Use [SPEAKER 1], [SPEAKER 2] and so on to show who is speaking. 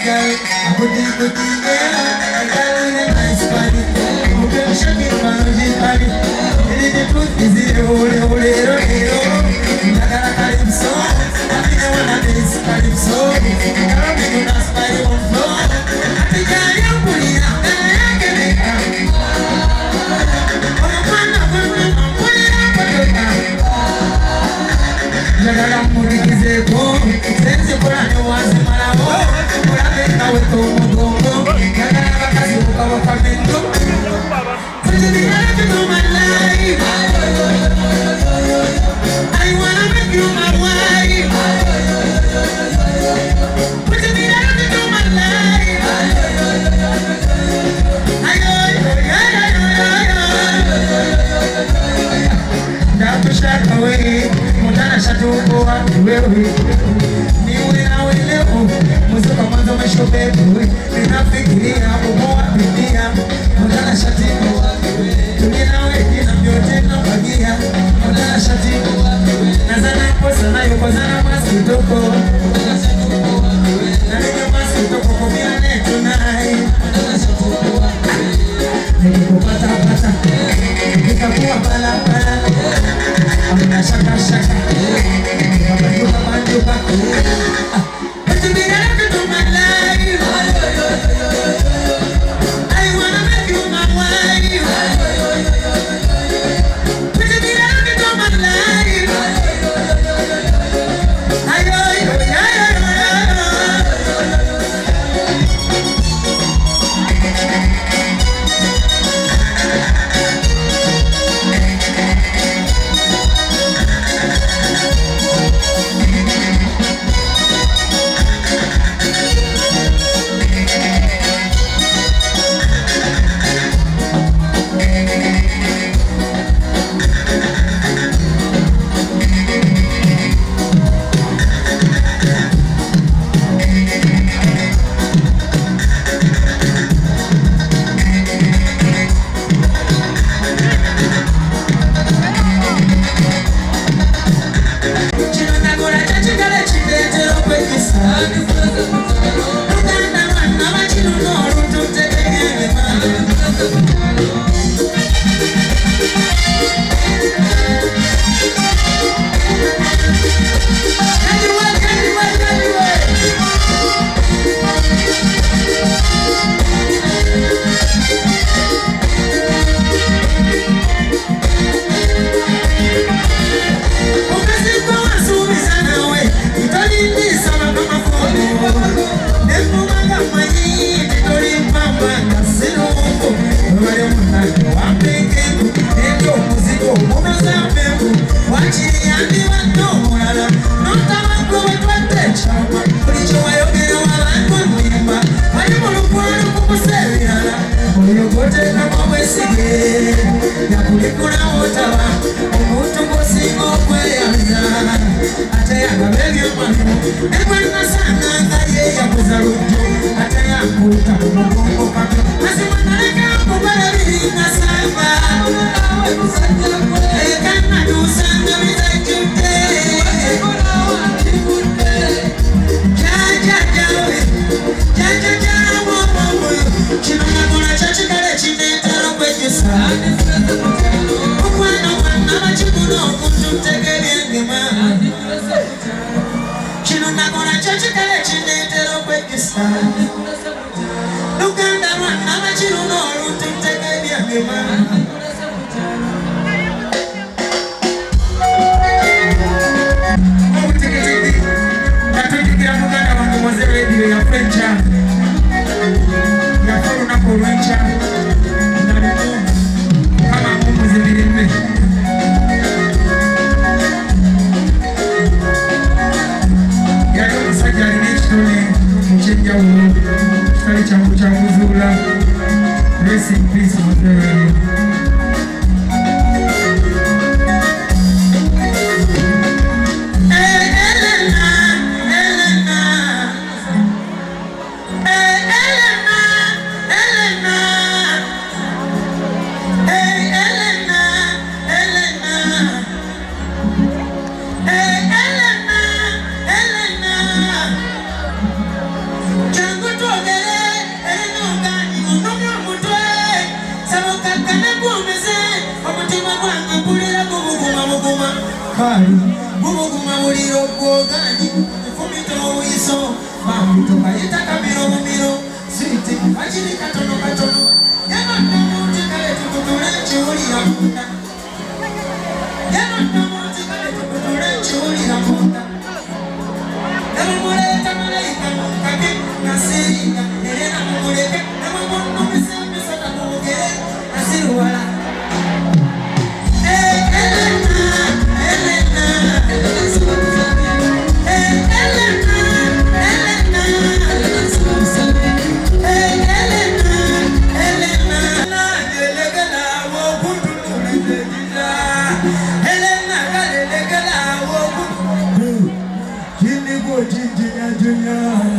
[SPEAKER 1] girl, a goodie goodie girl, a girl with a nice body. Who can shake it, man, she's body. The truth is the holy, holy, holy, holy. Nagara calypso, I think I wanna dance calypso. Girl, me do not spy on floor. I think I am pulling out, I can make up. Oh, man, I'm pulling out, Nagara muri kizeko, sense kurane wazi marawo. Kurane we tomo. Nagara bakazi ukawa kamendo. Put it into my life. I wanna make you my wife. Put it into my life. Now to shut away. Mutana shatuko wapi wewe. Niwe na wewe muzuka mwanzo meshobe wewe. Ninafikiria umo wapi pia. Mutana shatuko wapi wewe. Tumia wewe na vyote na bagia. Mutana shatuko wapi wewe. Nazana posa na yuko zana masitoko. Mutana shatuko wapi wewe. Na ndio masitoko kwa bila neto nai. Mutana shatuko wapi wewe. Nikupata pata. Nikakuwa bala bala. Amna shaka shaka. Mabanduka banduka. But you mean everything to my life. I wanna make you my wife. But you mean everything to my life. muliro gwogani fumito wiso bamito bayita kamiro mumiro siti bachiri katono katono yana namuti kale tukutule chuli yakunda yana namuti kale tukutule chuli yakunda nama muleta malaika mukake nasirika elena mumuleke nama mono misembe sata mugere nasiruwala
[SPEAKER 2] Junior,